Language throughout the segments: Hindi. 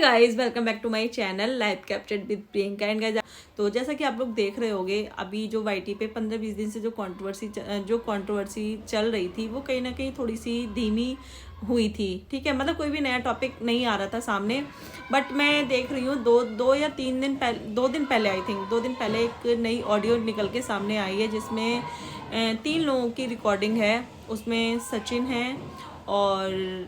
Guys, welcome back to my channel live captured with Priyanka and guys. तो जैसा कि आप लोग देख रहे होंगे, अभी जो वाईटी पे 15-20 दिन से जो कंट्रोवर्सी चल रही थी, वो कहीं ना कहीं थोड़ी सी धीमी हुई थी। ठीक है, मतलब कोई भी नया टॉपिक नहीं आ रहा था सामने। बट मैं देख रही हूँ दो या 3 दिन पहले, 2 दिन पहले, आई थिंक 2 दिन पहले एक नई ऑडियो निकल के सामने आई है, जिसमें 3 लोगों की रिकॉर्डिंग है। उसमें सचिन है और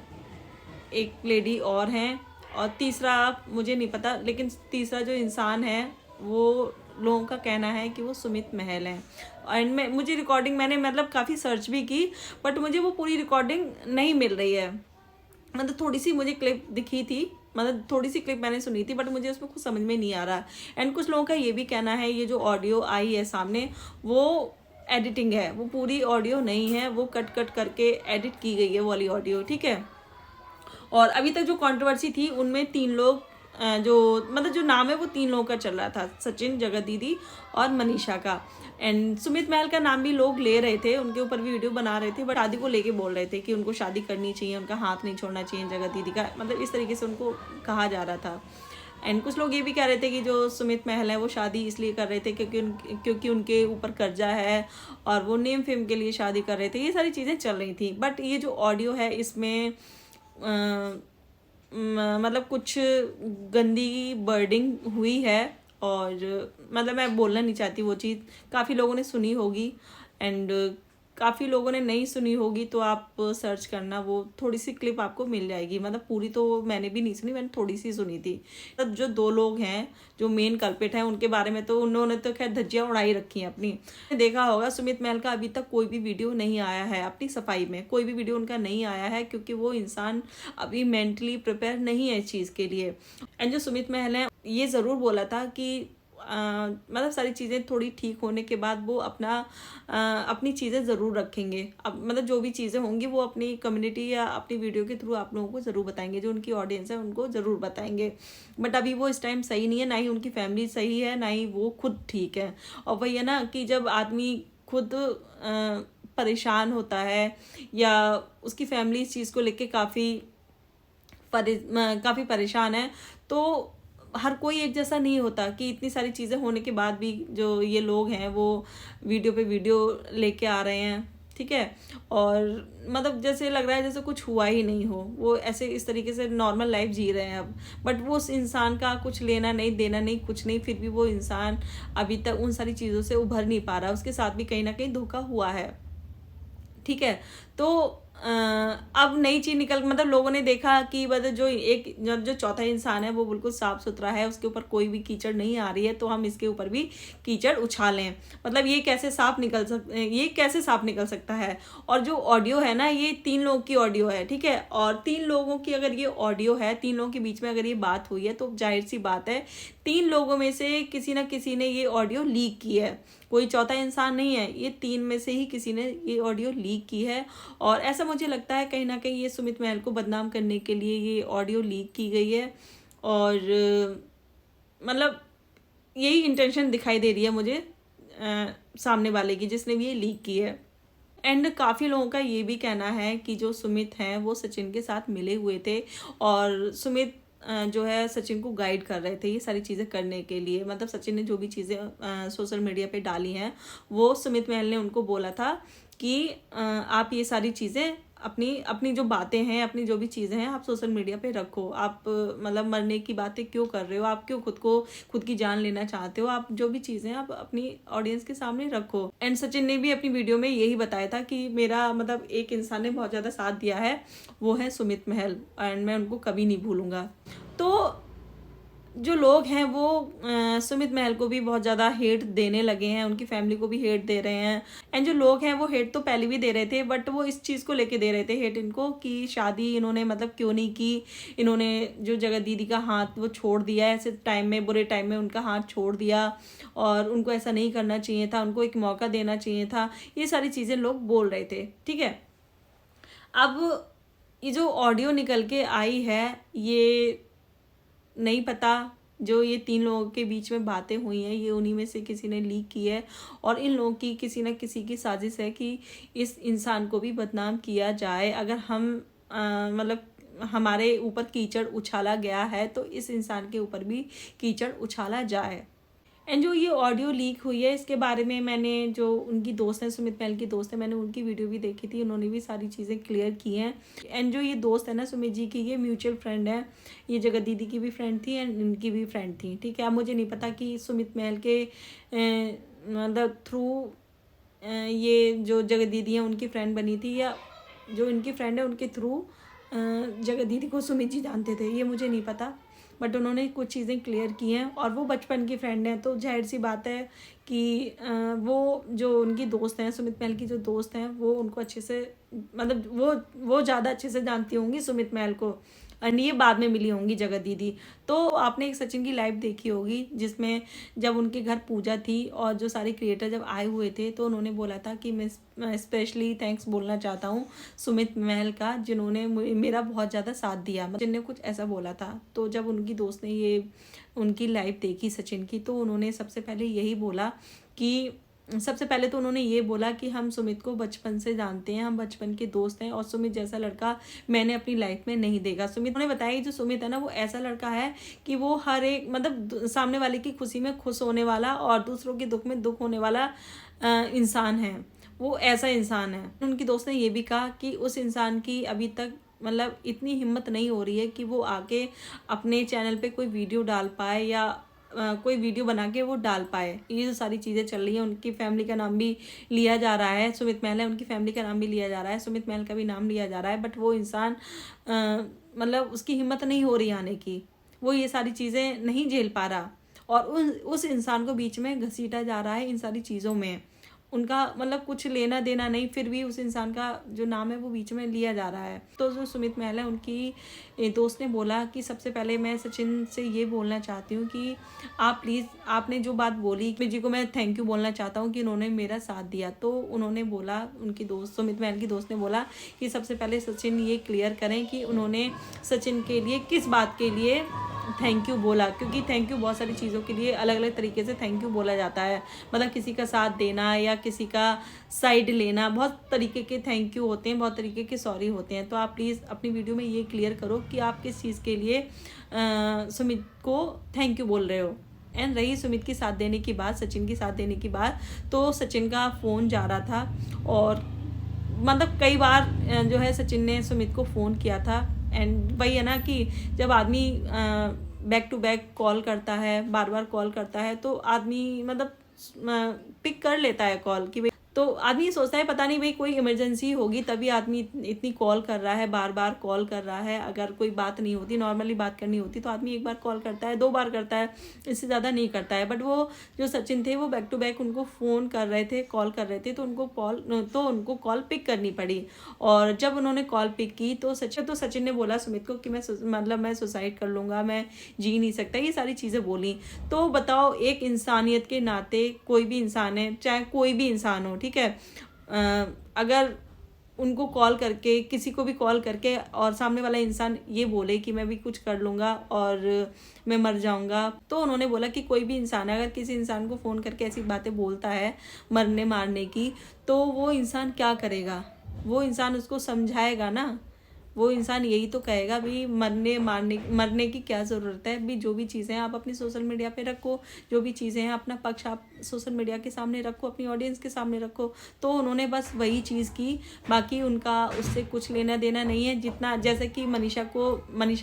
एक लेडी और हैं, और तीसरा मुझे नहीं पता, लेकिन तीसरा जो इंसान है वो लोगों का कहना है कि वो सुमित महल हैं। एंड में मुझे रिकॉर्डिंग, मैंने मतलब काफ़ी सर्च भी की, बट मुझे वो पूरी रिकॉर्डिंग नहीं मिल रही है। मतलब थोड़ी सी मुझे क्लिप दिखी थी, मतलब थोड़ी सी क्लिप मैंने सुनी थी, बट मुझे उसमें कुछ समझ में नहीं आ रहा। एंड कुछ लोगों का ये भी कहना है, ये जो ऑडियो आई है सामने वो एडिटिंग है, वो पूरी ऑडियो नहीं है, वो कट कट करके एडिट की गई है वो वाली ऑडियो। ठीक है, और अभी तक जो कंट्रोवर्सी थी उनमें 3 लोग, जो मतलब जो नाम है वो 3 लोगों का चल रहा था, सचिन, जगत दीदी और मनीषा का। एंड सुमित महल का नाम भी लोग ले रहे थे, उनके ऊपर भी वीडियो बना रहे थे, बट शादी को लेके बोल रहे थे कि उनको शादी करनी चाहिए, उनका हाथ नहीं छोड़ना चाहिए जगत दीदी का, मतलब इस तरीके से उनको कहा जा रहा था। एंड कुछ लोग ये भी कह रहे थे कि जो सुमित महल है वो शादी इसलिए कर रहे थे क्योंकि उनके ऊपर कर्जा है, और वो नेम फेम के लिए शादी कर रहे थे। ये सारी चीज़ें चल रही थी। बट ये जो ऑडियो है इसमें मतलब कुछ गंदी वर्डिंग हुई है, और मतलब मैं बोलना नहीं चाहती वो चीज़। काफ़ी लोगों ने सुनी होगी एंड काफ़ी लोगों ने नहीं सुनी होगी, तो आप सर्च करना, वो थोड़ी सी क्लिप आपको मिल जाएगी। मतलब पूरी तो मैंने भी नहीं सुनी, मैंने थोड़ी सी सुनी थी। मतलब जो 2 लोग हैं जो मेन कल्पिट हैं, उनके बारे में तो उन्होंने तो खैर धज्जियाँ उड़ाई रखी हैं अपनी। देखा होगा सुमित महल का अभी तक कोई भी वीडियो नहीं आया है, अपनी सफाई में कोई भी वीडियो उनका नहीं आया है, क्योंकि वो इंसान अभी मेंटली प्रिपेयर नहीं है इस चीज़ के लिए। एंड जो सुमित महल है, ये ज़रूर बोला था कि मतलब सारी चीज़ें थोड़ी ठीक होने के बाद वो अपनी चीज़ें ज़रूर रखेंगे। अब मतलब जो भी चीज़ें होंगी वो अपनी कम्युनिटी या अपनी वीडियो के थ्रू आप लोगों को ज़रूर बताएंगे, जो उनकी ऑडियंस है उनको ज़रूर बताएंगे। बट अभी वो इस टाइम सही नहीं है, ना ही उनकी फैमिली सही है, ना ही वो खुद ठीक है। और वही है ना कि जब आदमी खुद परेशान होता है, या उसकी फैमिली इस चीज़ को लेके काफ़ी परेशान है, तो हर कोई एक जैसा नहीं होता कि इतनी सारी चीज़ें होने के बाद भी जो ये लोग हैं वो वीडियो पे वीडियो लेके आ रहे हैं। ठीक है, और मतलब जैसे लग रहा है जैसे कुछ हुआ ही नहीं हो, वो ऐसे इस तरीके से नॉर्मल लाइफ जी रहे हैं अब। बट वो उस इंसान का कुछ लेना नहीं, देना नहीं, कुछ नहीं, फिर भी वो इंसान अभी तक उन सारी चीज़ों से उभर नहीं पा रहा, उसके साथ भी कहीं ना कहीं धोखा हुआ है। ठीक है, तो अब नई चीज निकल, मतलब लोगों ने देखा कि मतलब जो चौथा इंसान है वो बिल्कुल साफ सुथरा है, उसके ऊपर कोई भी कीचड़ नहीं आ रही है, तो हम इसके ऊपर भी कीचड़ उछालें। मतलब ये कैसे साफ निकल सकता है। और जो ऑडियो है ना, ये 3 लोगों की ऑडियो है। ठीक है, और 3 लोगों की अगर ये ऑडियो है, 3 लोगों के बीच में अगर ये बात हुई है, तो जाहिर सी बात है 3 लोगों में से किसी ना किसी ने ये ऑडियो लीक की है। कोई चौथा इंसान नहीं है, ये 3 में से ही किसी ने ये ऑडियो लीक की है। और ऐसा मुझे लगता है कहीं ना कहीं ये सुमित महल को बदनाम करने के लिए ये ऑडियो लीक की गई है, और मतलब यही इंटेंशन दिखाई दे रही है मुझे सामने वाले की, जिसने भी ये लीक की है। एंड काफ़ी लोगों का ये भी कहना है कि जो सुमित हैं वो सचिन के साथ मिले हुए थे, और सुमित जो है सचिन को गाइड कर रहे थे ये सारी चीज़ें करने के लिए। मतलब सचिन ने जो भी चीज़ें सोशल मीडिया पे डाली हैं, वो सुमित महल ने उनको बोला था कि आप ये सारी चीज़ें अपनी अपनी जो बातें हैं, अपनी जो भी चीज़ें हैं, आप सोशल मीडिया पे रखो। आप मतलब मरने की बातें क्यों कर रहे हो, आप क्यों खुद की जान लेना चाहते हो, आप जो भी चीज़ें आप अपनी ऑडियंस के सामने रखो। एंड सचिन ने भी अपनी वीडियो में यही बताया था कि मेरा मतलब एक इंसान ने बहुत ज़्यादा साथ दिया है, वो है सुमित महल, एंड मैं उनको कभी नहीं भूलूंगा। तो जो लोग हैं वो सुमित महल को भी बहुत ज़्यादा हेट देने लगे हैं, उनकी फैमिली को भी हेट दे रहे हैं। एंड जो लोग हैं वो हेट तो पहले भी दे रहे थे, बट वो इस चीज़ को लेके दे रहे थे हेट इनको, कि शादी इन्होंने मतलब क्यों नहीं की, इन्होंने जो जगत दीदी का हाथ वो छोड़ दिया, ऐसे टाइम में, बुरे टाइम में उनका हाथ छोड़ दिया, और उनको ऐसा नहीं करना चाहिए था, उनको एक मौका देना चाहिए था। ये सारी चीज़ें लोग बोल रहे थे। ठीक है, अब ये जो ऑडियो निकल के आई है, ये नहीं पता, जो ये 3 लोगों के बीच में बातें हुई हैं ये उन्हीं में से किसी ने लीक की है, और इन लोगों की किसी न किसी की साजिश है कि इस इंसान को भी बदनाम किया जाए। अगर हम मतलब हमारे ऊपर कीचड़ उछाला गया है तो इस इंसान के ऊपर भी कीचड़ उछाला जाए। एंड जो ये ऑडियो लीक हुई है इसके बारे में मैंने, जो उनकी दोस्त है, सुमित महल की दोस्त है, मैंने उनकी वीडियो भी देखी थी, उन्होंने भी सारी चीज़ें क्लियर की हैं। एंड जो ये दोस्त है ना सुमित जी की, ये म्यूचुअल फ्रेंड है, ये जगत दीदी की भी फ्रेंड थी एंड इनकी भी फ्रेंड थी, ठीक है। अब मुझे नहीं पता कि सुमित महल के मतलब थ्रू ये जो जगत दीदी हैं उनकी फ्रेंड बनी थी, या जो इनकी फ्रेंड है उनके थ्रू जगत दीदी को सुमित जी जानते थे, ये मुझे नहीं पता। बट उन्होंने कुछ चीज़ें क्लियर की हैं और वो बचपन की फ्रेंड हैं, तो जाहिर सी बात है कि वो जो उनकी दोस्त हैं, सुमित महल की जो दोस्त हैं, वो उनको अच्छे से, मतलब वो ज़्यादा अच्छे से जानती होंगी सुमित महल को, एंड ये बाद में मिली होंगी जगत दीदी। तो आपने एक सचिन की लाइव देखी होगी जिसमें जब उनके घर पूजा थी और जो सारे क्रिएटर जब आए हुए थे तो उन्होंने बोला था कि मैं स्पेशली थैंक्स बोलना चाहता हूँ सुमित महल का, जिन्होंने मेरा बहुत ज़्यादा साथ दिया, सचिन ने कुछ ऐसा बोला था। तो जब उनकी दोस्त ने ये उनकी लाइव देखी सचिन की, तो उन्होंने सबसे पहले यही बोला कि सबसे पहले तो उन्होंने ये बोला कि हम सुमित को बचपन से जानते हैं, हम बचपन के दोस्त हैं और सुमित जैसा लड़का मैंने अपनी लाइफ में नहीं देखा। सुमित ने बताया कि जो सुमित है ना वो ऐसा लड़का है कि वो हर एक, मतलब सामने वाले की खुशी में खुश होने वाला और दूसरों के दुख में दुख होने वाला इंसान है, वो ऐसा इंसान है। उनकी दोस्त ने ये भी कहा कि उस इंसान की अभी तक मतलब इतनी हिम्मत नहीं हो रही है कि वो आके अपने चैनल पे कोई वीडियो डाल पाए या कोई वीडियो बना के वो डाल पाए। ये जो सारी चीज़ें चल रही हैं, उनकी फैमिली का नाम भी लिया जा रहा है, सुमित महल है उनकी फैमिली का नाम भी लिया जा रहा है, सुमित महल का भी नाम लिया जा रहा है, बट वो इंसान मतलब उसकी हिम्मत नहीं हो रही आने की, वो ये सारी चीज़ें नहीं झेल पा रहा और उस इंसान को बीच में घसीटा जा रहा है इन सारी चीज़ों में। उनका मतलब कुछ लेना देना नहीं, फिर भी उस इंसान का जो नाम है वो बीच में लिया जा रहा है। तो जो सुमित महल है उनकी दोस्त ने बोला कि सबसे पहले मैं सचिन से ये बोलना चाहती हूँ कि आप प्लीज़, आपने जो बात बोली जी को मैं थैंक यू बोलना चाहता हूँ कि उन्होंने मेरा साथ दिया। तो उन्होंने बोला, उनकी दोस्त सुमित महल की दोस्त ने बोला कि सबसे पहले सचिन ये क्लियर करें कि उन्होंने सचिन के लिए किस बात के लिए थैंक यू बोला, क्योंकि थैंक यू बहुत सारी चीज़ों के लिए अलग अलग तरीके से थैंक यू बोला जाता है। मतलब किसी का साथ देना या किसी का साइड लेना, बहुत तरीके के थैंक यू होते हैं, बहुत तरीके के सॉरी होते हैं। तो आप प्लीज़ अपनी वीडियो में ये क्लियर करो कि आप किस चीज़ के लिए सुमित को थैंक यू बोल रहे हो। एंड रही सुमित की साथ देने की बात, सचिन की साथ देने की बात, तो सचिन का फ़ोन जा रहा था और मतलब कई बार जो है सचिन ने सुमित को फ़ोन किया था। एंड वही है ना कि जब आदमी बैक टू बैक कॉल करता है, बार बार कॉल करता है, तो आदमी मतलब पिक कर लेता है कॉल कि भाई, तो आदमी सोचता है पता नहीं भाई कोई इमरजेंसी होगी तभी आदमी इतनी कॉल कर रहा है, बार बार कॉल कर रहा है। अगर कोई बात नहीं होती, नॉर्मली बात करनी होती तो आदमी एक बार कॉल करता है, 2 बार करता है, इससे ज़्यादा नहीं करता है। बट वो जो सचिन थे वो बैक टू बैक उनको फ़ोन कर रहे थे, कॉल कर रहे थे, तो उनको कॉल पिक करनी पड़ी। और जब उन्होंने कॉल पिक की तो सचिन ने बोला सुमित को कि मैं सुसाइड कर लूँगा, मैं जी नहीं सकता, ये सारी चीज़ें बोली। तो बताओ, एक इंसानियत के नाते कोई भी इंसान है, चाहे कोई भी इंसान हो, ठीक है, अगर उनको कॉल करके, किसी को भी कॉल करके और सामने वाला इंसान ये बोले कि मैं भी कुछ कर लूँगा और मैं मर जाऊँगा, तो उन्होंने बोला कि कोई भी इंसान है अगर किसी इंसान को फ़ोन करके ऐसी बातें बोलता है मरने मारने की, तो वो इंसान क्या करेगा? वो इंसान उसको समझाएगा ना, वो इंसान यही तो कहेगा भी मरने की क्या ज़रूरत है भी, जो भी चीज़ें हैं आप अपनी सोशल मीडिया पे रखो, जो भी चीज़ें हैं अपना पक्ष आप सोशल मीडिया के सामने रखो, अपनी ऑडियंस के सामने रखो। तो उन्होंने बस वही चीज़ की, बाकी उनका उससे कुछ लेना देना नहीं है। जितना जैसे कि मनीषा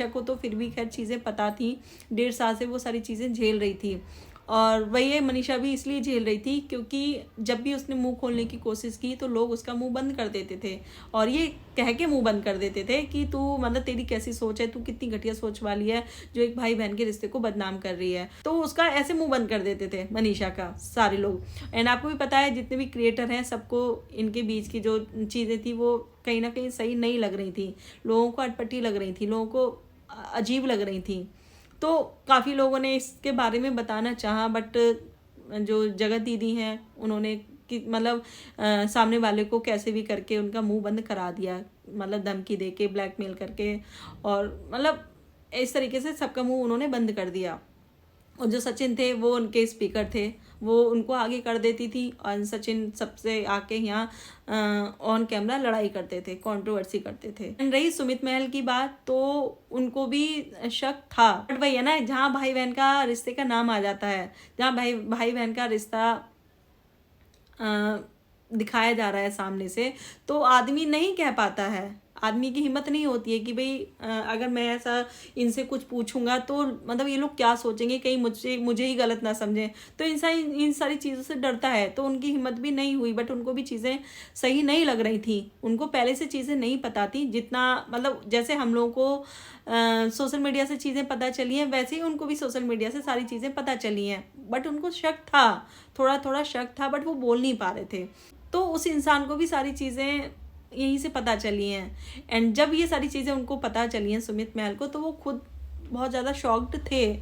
को तो फिर भी खैर चीज़ें पता थी, 1.5 साल से वो सारी चीज़ें झेल रही थी, और वही है मनीषा भी इसलिए झेल रही थी क्योंकि जब भी उसने मुंह खोलने की कोशिश की तो लोग उसका मुंह बंद कर देते थे और ये कह के मुंह बंद कर देते थे कि तू, मतलब तेरी कैसी सोच है, तू कितनी घटिया सोच वाली है जो एक भाई बहन के रिश्ते को बदनाम कर रही है। तो उसका ऐसे मुंह बंद कर देते थे मनीषा का सारे लोग। एंड आपको भी पता है जितने भी क्रिएटर हैं सबको इनके बीच की जो चीज़ें थी वो कहीं ना कहीं सही नहीं लग रही थी, लोगों को अटपटी लग रही थी, लोगों को अजीब लग रही थी। तो काफ़ी लोगों ने इसके बारे में बताना चाहा, बट जो जगत दीदी हैं उन्होंने कि मतलब सामने वाले को कैसे भी करके उनका मुंह बंद करा दिया, मतलब धमकी दे के, ब्लैकमेल करके, और मतलब इस तरीके से सबका मुंह उन्होंने बंद कर दिया। और जो सचिन थे वो उनके स्पीकर थे, वो उनको आगे कर देती थी और सचिन सबसे आके यहाँ ऑन कैमरा लड़ाई करते थे, कंट्रोवर्सी करते थे। रही सुमित महल की बात, तो उनको भी शक था, बट वही है ना, जहाँ भाई बहन का रिश्ते का नाम आ जाता है, जहाँ भाई बहन का रिश्ता दिखाया जा रहा है सामने से, तो आदमी नहीं कह पाता है, आदमी की हिम्मत नहीं होती है कि भाई अगर मैं ऐसा इनसे कुछ पूछूंगा तो मतलब ये लोग क्या सोचेंगे, कहीं मुझे ही गलत ना समझें, तो इंसान इन सारी चीज़ों से डरता है। तो उनकी हिम्मत भी नहीं हुई, बट उनको भी चीज़ें सही नहीं लग रही थी, उनको पहले से चीज़ें नहीं पता थी, जितना मतलब जैसे हम लोगों को सोशल मीडिया से चीज़ें पता चली हैं, वैसे ही उनको भी सोशल मीडिया से सारी चीज़ें पता चली हैं, बट उनको शक था, थोड़ा थोड़ा शक था, बट वो बोल नहीं पा रहे थे। तो उस इंसान को भी सारी चीज़ें यहीं से पता चली हैं, एंड जब ये सारी चीज़ें उनको पता चली हैं सुमित महल को, तो वो खुद बहुत ज़्यादा शॉक्ड थे,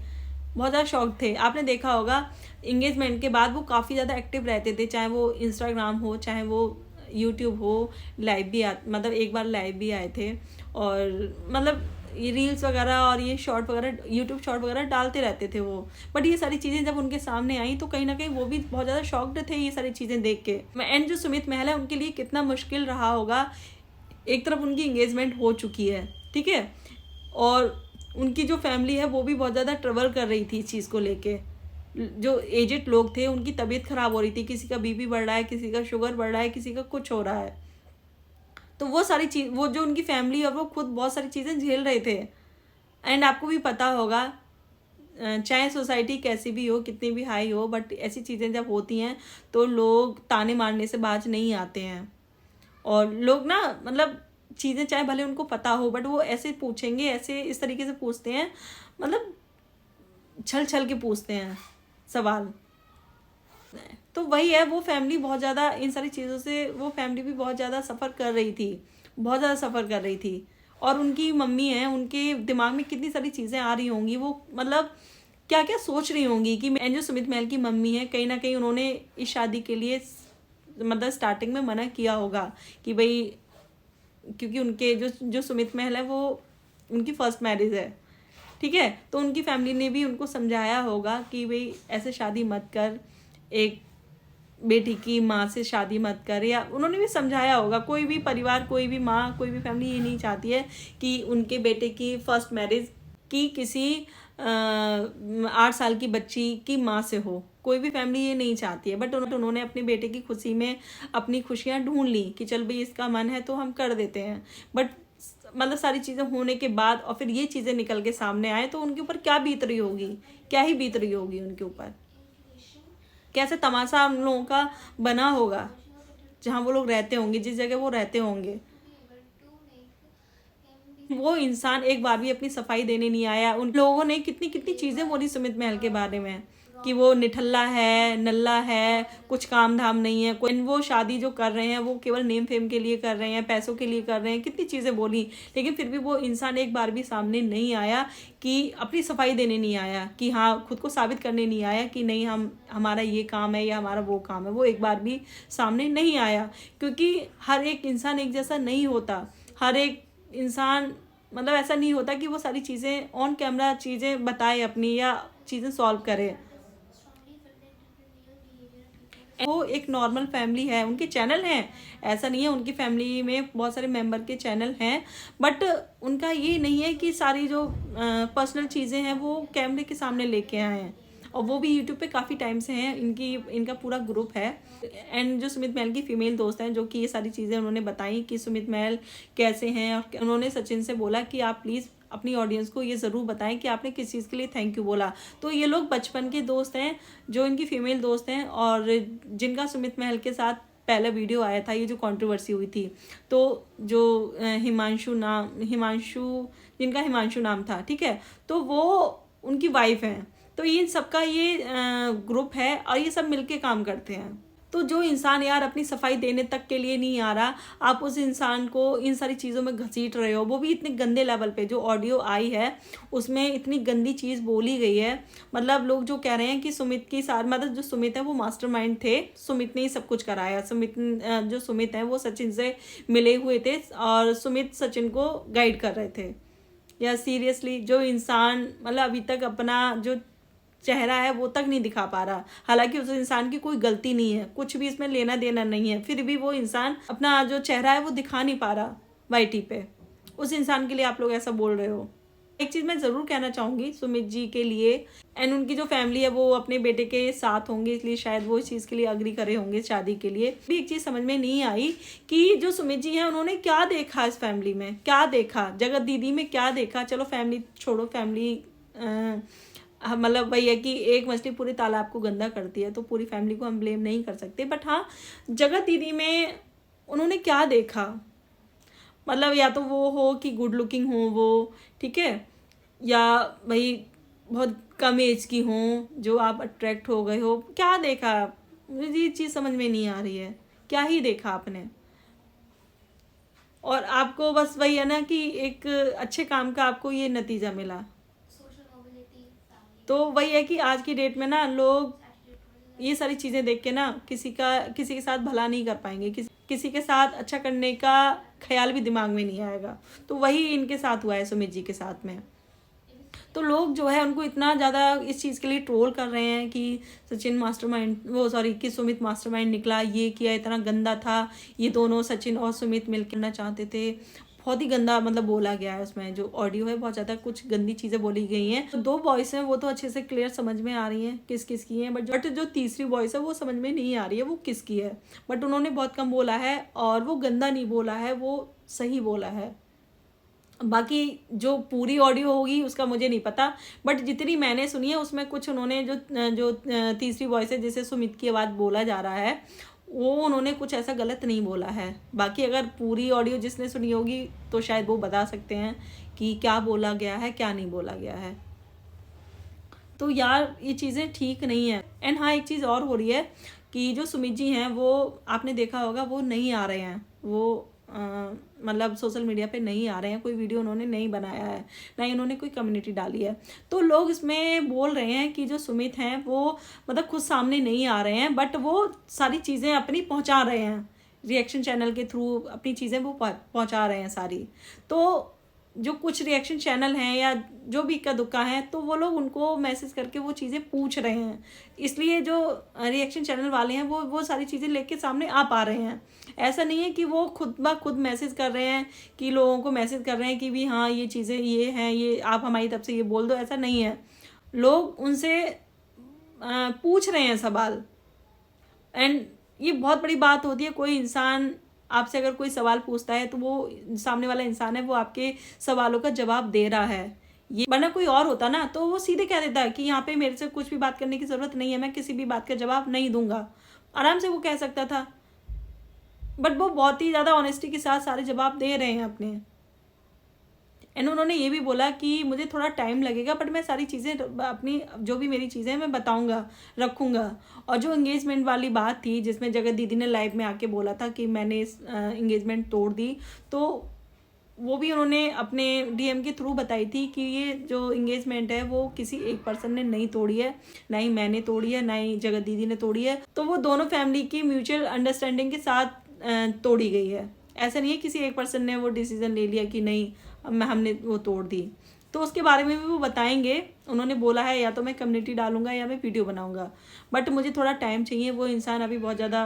बहुत ज़्यादा शॉक्ड थे। आपने देखा होगा इंगेजमेंट के बाद वो काफ़ी ज़्यादा एक्टिव रहते थे, चाहे वो इंस्टाग्राम हो, चाहे वो यूट्यूब हो, लाइव भी मतलब एक बार लाइव भी आए थे, और मतलब ये रील्स वगैरह और ये शॉर्ट वगैरह, यूट्यूब शॉर्ट वगैरह डालते रहते थे वो। बट ये सारी चीज़ें जब उनके सामने आई तो कहीं ना कहीं वो भी बहुत ज़्यादा शॉक्ड थे ये सारी चीज़ें देख के। एंड जो सुमित महल है उनके लिए कितना मुश्किल रहा होगा, एक तरफ उनकी इंगेजमेंट हो चुकी है, ठीक है, और उनकी जो फैमिली है वो भी बहुत ज़्यादा ट्रबल कर रही थी इस चीज़ को लेके। जो एजेड लोग थे उनकी तबीयत ख़राब हो रही थी, किसी का बीपी बढ़ रहा है, किसी का शुगर बढ़ रहा है, किसी का कुछ हो रहा है, तो वो सारी चीज़, वो जो उनकी फैमिली और वो खुद बहुत सारी चीज़ें झेल रहे थे। एंड आपको भी पता होगा, चाहे सोसाइटी कैसी भी हो, कितनी भी हाई हो, बट ऐसी चीज़ें जब होती हैं तो लोग ताने मारने से बाज नहीं आते हैं, और लोग ना मतलब चीज़ें चाहे भले उनको पता हो, बट वो ऐसे पूछेंगे, ऐसे इस तरीके से पूछते हैं, मतलब छल छल के पूछते हैं सवाल। तो वही है, वो फैमिली बहुत ज़्यादा इन सारी चीज़ों से, वो फैमिली भी बहुत ज़्यादा सफ़र कर रही थी, बहुत ज़्यादा सफ़र कर रही थी। और उनकी मम्मी है, उनके दिमाग में कितनी सारी चीज़ें आ रही होंगी, वो मतलब क्या क्या सोच रही होंगी कि मैं, जो सुमित महल की मम्मी है, कहीं ना कहीं उन्होंने इस शादी के लिए मतलब स्टार्टिंग में मना किया होगा कि भाई, क्योंकि उनके जो सुमित महल है वो उनकी फर्स्ट मैरिज है, ठीक है, तो उनकी फैमिली ने भी उनको समझाया होगा कि भाई ऐसे शादी मत कर, एक बेटी की माँ से शादी मत कर, या उन्होंने भी समझाया होगा। कोई भी परिवार, कोई भी माँ, कोई भी फैमिली ये नहीं चाहती है कि उनके बेटे की फर्स्ट मैरिज की किसी 8 साल की बच्ची की माँ से हो, कोई भी फैमिली ये नहीं चाहती है। बट उन्होंने अपने बेटे की खुशी में अपनी खुशियाँ ढूंढ ली कि चल भाई इसका मन है तो हम कर देते हैं। बट मतलब सारी चीज़ें होने के बाद और फिर ये चीज़ें निकल के सामने आए तो उनके ऊपर क्या बीत रही होगी, क्या ही बीत रही होगी उनके ऊपर, कैसे तमाशा उन लोगों का बना होगा जहाँ वो लोग रहते होंगे, जिस जगह वो रहते होंगे। वो इंसान एक बार भी अपनी सफाई देने नहीं आया। उन लोगों ने कितनी कितनी चीज़ें बोली सुमित महल के बारे में कि वो निठल्ला है, नल्ला है, कुछ काम धाम नहीं है, कोई, वो शादी जो कर रहे हैं वो केवल नेम फेम के लिए कर रहे हैं, पैसों के लिए कर रहे हैं, कितनी चीज़ें बोली, लेकिन फिर भी वो इंसान एक बार भी सामने नहीं आया कि अपनी सफाई देने नहीं आया, कि हाँ खुद को साबित करने नहीं आया कि नहीं हमारा ये काम है या हमारा वो काम है। वो एक बार भी सामने नहीं आया, क्योंकि हर एक इंसान एक जैसा नहीं होता। हर एक इंसान मतलब ऐसा नहीं होता कि वो सारी चीज़ें ऑन कैमरा चीज़ें बताए अपनी या चीज़ें सॉल्व करे। वो एक नॉर्मल फैमिली है, उनके चैनल हैं, ऐसा नहीं है, उनकी फैमिली में बहुत सारे मेंबर के चैनल हैं, बट उनका ये नहीं है कि सारी जो पर्सनल चीज़ें हैं वो कैमरे के सामने लेके आए हैं। और वो भी यूट्यूब पे काफ़ी टाइम से हैं, इनका पूरा ग्रुप है। एंड जो सुमित महल की फ़ीमेल दोस्त हैं जो कि ये सारी चीज़ें उन्होंने बताई कि सुमित महल कैसे हैं, और उन्होंने सचिन से बोला कि आप प्लीज़ अपनी ऑडियंस को ये ज़रूर बताएं कि आपने किस चीज़ के लिए थैंक यू बोला। तो ये लोग बचपन के दोस्त हैं, जो इनकी फ़ीमेल दोस्त हैं, और जिनका सुमित महल के साथ पहला वीडियो आया था, ये जो कंट्रोवर्सी हुई थी, तो जो हिमांशु जिनका हिमांशु नाम था, ठीक है, तो वो उनकी वाइफ हैं। तो ये सबका ये ग्रुप है और ये सब मिलके काम करते हैं। तो जो इंसान यार अपनी सफाई देने तक के लिए नहीं आ रहा, आप उस इंसान को इन सारी चीज़ों में घसीट रहे हो, वो भी इतने गंदे लेवल पे। जो ऑडियो आई है उसमें इतनी गंदी चीज़ बोली गई है, मतलब लोग जो कह रहे हैं कि सुमित की मतलब जो सुमित है वो मास्टरमाइंड थे, सुमित ने ही सब कुछ कराया। जो सुमित है वो सचिन से मिले हुए थे और सुमित सचिन को गाइड कर रहे थे। या सीरियसली जो इंसान मतलब अभी तक अपना जो चेहरा है वो तक नहीं दिखा पा रहा, हालांकि उस इंसान की कोई गलती नहीं है, कुछ भी इसमें लेना देना नहीं है, फिर भी वो इंसान अपना जो चेहरा है वो दिखा नहीं पा रहा वाईटी पे। उस इंसान के लिए आप लोग ऐसा बोल रहे हो। एक चीज़ मैं ज़रूर कहना चाहूँगी सुमित जी के लिए, एंड उनकी जो फैमिली है वो अपने बेटे के साथ होंगे, इसलिए शायद वो इस चीज़ के लिए अग्री करे होंगे शादी के लिए। भी एक चीज़ समझ में नहीं आई कि जो सुमित जी हैं उन्होंने क्या देखा इस फैमिली में, क्या देखा जगत दीदी में, क्या देखा। चलो फैमिली छोड़ो, फैमिली मतलब वही है कि एक मछली पूरे तालाब को गंदा करती है, तो पूरी फैमिली को हम ब्लेम नहीं कर सकते, बट हाँ जगत दीदी में उन्होंने क्या देखा। मतलब या तो वो हो कि गुड लुकिंग हो वो, ठीक है, या भाई बहुत कम एज की हो जो आप अट्रैक्ट हो गए हो, क्या देखा। मुझे ये चीज़ समझ में नहीं आ रही है, क्या ही देखा आपने। और आपको बस वही है ना कि एक अच्छे काम का आपको ये नतीजा मिला। तो वही है कि आज की डेट में ना लोग ये सारी चीज़ें देख के ना किसी के साथ भला नहीं कर पाएंगे, किसी के साथ अच्छा करने का ख्याल भी दिमाग में नहीं आएगा। तो वही इनके साथ हुआ है सुमित जी के साथ में। तो लोग जो है उनको इतना ज़्यादा इस चीज़ के लिए ट्रोल कर रहे हैं कि सचिन मास्टरमाइंड, वो सॉरी कि सुमित मास्टरमाइंड निकला, ये किया, इतना गंदा था, ये दोनों सचिन और सुमित मिलकर करना चाहते थे। बहुत ही गंदा मतलब बोला गया है उसमें, जो ऑडियो है बहुत ज़्यादा कुछ गंदी चीज़ें बोली गई हैं। तो 2 वॉइस हैं वो तो अच्छे से क्लियर समझ में आ रही हैं किस किस की हैं, बट जो तीसरी वॉइस है वो समझ में नहीं आ रही है वो किसकी है। बट उन्होंने बहुत कम बोला है और वो गंदा नहीं बोला है, वो सही बोला है। बाकी जो पूरी ऑडियो होगी उसका मुझे नहीं पता, बट जितनी मैंने सुनी है उसमें कुछ उन्होंने जो तीसरी वॉइस है जिसे सुमित की आवाज़ बोला जा रहा है, वो उन्होंने कुछ ऐसा गलत नहीं बोला है। बाकी अगर पूरी ऑडियो जिसने सुनी होगी तो शायद वो बता सकते हैं कि क्या बोला गया है क्या नहीं बोला गया है। तो यार ये चीज़ें ठीक नहीं है। एंड हाँ एक चीज़ और हो रही है कि जो सुमित जी हैं वो आपने देखा होगा वो नहीं आ रहे हैं, वो मतलब सोशल मीडिया पे नहीं आ रहे हैं, कोई वीडियो उन्होंने नहीं बनाया है, ना ही उन्होंने कोई कम्युनिटी डाली है। तो लोग इसमें बोल रहे हैं कि जो सुमित हैं वो मतलब खुद सामने नहीं आ रहे हैं, बट वो सारी चीज़ें अपनी पहुंचा रहे हैं, रिएक्शन चैनल के थ्रू अपनी चीज़ें वो पहुंचा रहे हैं सारी। तो जो कुछ रिएक्शन चैनल हैं या जो भी इक्का दुक्का है तो वो लोग उनको मैसेज करके वो चीज़ें पूछ रहे हैं, इसलिए जो रिएक्शन चैनल वाले हैं वो सारी चीज़ें लेके सामने आ पा रहे हैं। ऐसा नहीं है कि वो खुद ब खुद मैसेज कर रहे हैं कि लोगों को मैसेज कर रहे हैं कि भी हाँ ये चीज़ें ये हैं, ये आप हमारी तरफ से ये बोल दो, ऐसा नहीं है। लोग उनसे पूछ रहे हैं सवाल। एंड ये बहुत बड़ी बात होती है, कोई इंसान आपसे अगर कोई सवाल पूछता है तो वो सामने वाला इंसान है वो आपके सवालों का जवाब दे रहा है। ये वरना कोई और होता ना तो वो सीधे कह देता है कि यहाँ पे मेरे से कुछ भी बात करने की ज़रूरत नहीं है, मैं किसी भी बात का जवाब नहीं दूंगा, आराम से वो कह सकता था। बट वो बहुत ही ज़्यादा ऑनेस्टी के साथ सारे जवाब दे रहे हैं अपने। एंड उन्होंने ये भी बोला कि मुझे थोड़ा टाइम लगेगा बट मैं सारी चीज़ें अपनी जो भी मेरी चीज़ें मैं बताऊंगा, रखूंगा। और जो एंगेजमेंट वाली बात थी जिसमें जगत दीदी ने लाइव में आके बोला था कि मैंने एंगेजमेंट तोड़ दी, तो वो भी उन्होंने अपने डीएम के थ्रू बताई थी कि ये जो एंगेजमेंट है वो किसी एक पर्सन ने नहीं तोड़ी है, ना ही मैंने तोड़ी है, ना ही जगत दीदी ने तोड़ी है। तो वो दोनों फैमिली की म्यूचुअल अंडरस्टैंडिंग के साथ तोड़ी गई है। ऐसा नहीं है किसी एक पर्सन ने वो डिसीजन ले लिया कि नहीं हमने वो तोड़ दी। तो उसके बारे में भी वो बताएंगे। उन्होंने बोला है या तो मैं कम्युनिटी डालूंगा या मैं वीडियो बनाऊंगा, बट मुझे थोड़ा टाइम चाहिए। वो इंसान अभी बहुत ज़्यादा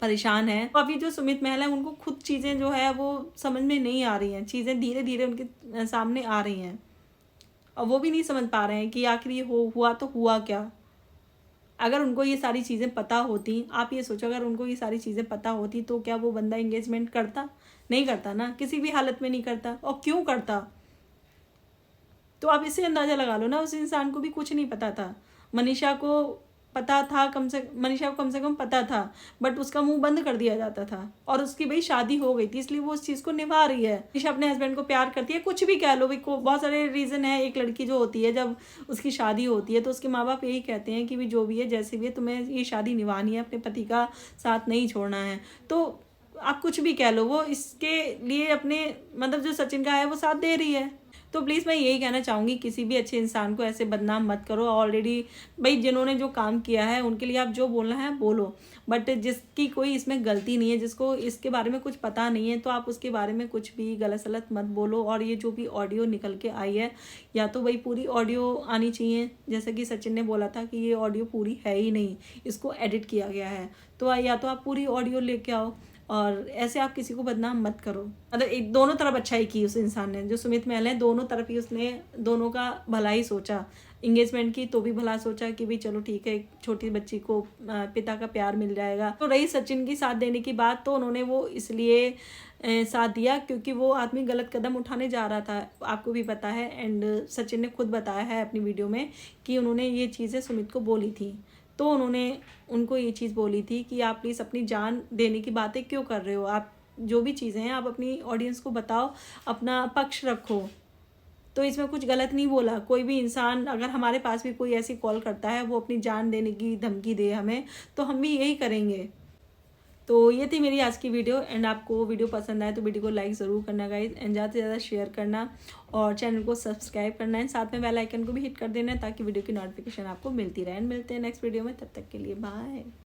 परेशान है। अभी जो सुमित महल है उनको खुद चीज़ें जो है वो समझ में नहीं आ रही हैं, चीज़ें धीरे धीरे उनके सामने आ रही हैं और वो भी नहीं समझ पा रहे हैं कि आखिर ये हुआ तो हुआ क्या। अगर उनको ये सारी चीज़ें पता होती, आप ये सोचो अगर उनको ये सारी चीज़ें पता होती तो क्या वो बंदा एंगेजमेंट करता? नहीं करता ना, किसी भी हालत में नहीं करता। और क्यों करता? तो आप इससे अंदाज़ा लगा लो ना, उस इंसान को भी कुछ नहीं पता था। मनीषा को पता था, मनीषा को कम से कम पता था, बट उसका मुंह बंद कर दिया जाता था और उसकी भाई शादी हो गई थी इसलिए वो उस चीज़ को निभा रही है। मनीषा अपने हस्बैंड को प्यार करती है, कुछ भी कह लो भाई, बहुत सारे रीज़न है। एक लड़की जो होती है जब उसकी शादी होती है तो उसके माँ बाप यही कहते हैं कि भी जो भी है जैसे भी है तुम्हें ये शादी निभानी है, अपने पति का साथ नहीं छोड़ना है। तो आप कुछ भी कह लो, वो इसके लिए अपने मतलब जो सचिन का है वो साथ दे रही है। तो तो प्लीज़ मैं यही कहना चाहूँगी, किसी भी अच्छे इंसान को ऐसे बदनाम मत करो। ऑलरेडी भाई जिन्होंने जो काम किया है उनके लिए आप जो बोलना है बोलो, बट जिसकी कोई इसमें गलती नहीं है, जिसको इसके बारे में कुछ पता नहीं है, तो आप उसके बारे में कुछ भी गलत सलत मत बोलो। और ये जो भी ऑडियो निकल के आई है, या तो वही पूरी ऑडियो आनी चाहिए, जैसे कि सचिन ने बोला था कि ये ऑडियो पूरी है ही नहीं, इसको एडिट किया गया है, तो या तो आप पूरी ऑडियो लेके आओ। और ऐसे आप किसी को बदनाम मत करो। मतलब एक दोनों तरफ अच्छाई की उस इंसान ने, जो सुमित महल है, दोनों तरफ ही उसने दोनों का भला ही सोचा। इंगेजमेंट की तो भी भला सोचा कि भाई चलो ठीक है, एक छोटी बच्ची को पिता का प्यार मिल जाएगा। तो रही सचिन की साथ देने की बात, तो उन्होंने वो इसलिए साथ दिया क्योंकि वो आदमी गलत कदम उठाने जा रहा था, आपको भी पता है। एंड सचिन ने खुद बताया है अपनी वीडियो में कि उन्होंने ये चीज़ें सुमित को बोली थी, तो उन्होंने उनको ये चीज़ बोली थी कि आप प्लीज़ अपनी जान देने की बातें क्यों कर रहे हो, आप जो भी चीज़ें हैं आप अपनी ऑडियंस को बताओ, अपना पक्ष रखो। तो इसमें कुछ गलत नहीं बोला। कोई भी इंसान अगर हमारे पास भी कोई ऐसी कॉल करता है, वो अपनी जान देने की धमकी दे हमें, तो हम भी यही करेंगे। तो ये थी मेरी आज की वीडियो। एंड आपको वीडियो पसंद आए तो वीडियो को लाइक ज़रूर करना गाइस, एंड ज़्यादा से ज़्यादा शेयर करना और चैनल को सब्सक्राइब करना है, साथ में बेल आइकन को भी हिट कर देना ताकि वीडियो की नोटिफिकेशन आपको मिलती रहे। एंड मिलते हैं नेक्स्ट वीडियो में, तब तक के लिए बाय।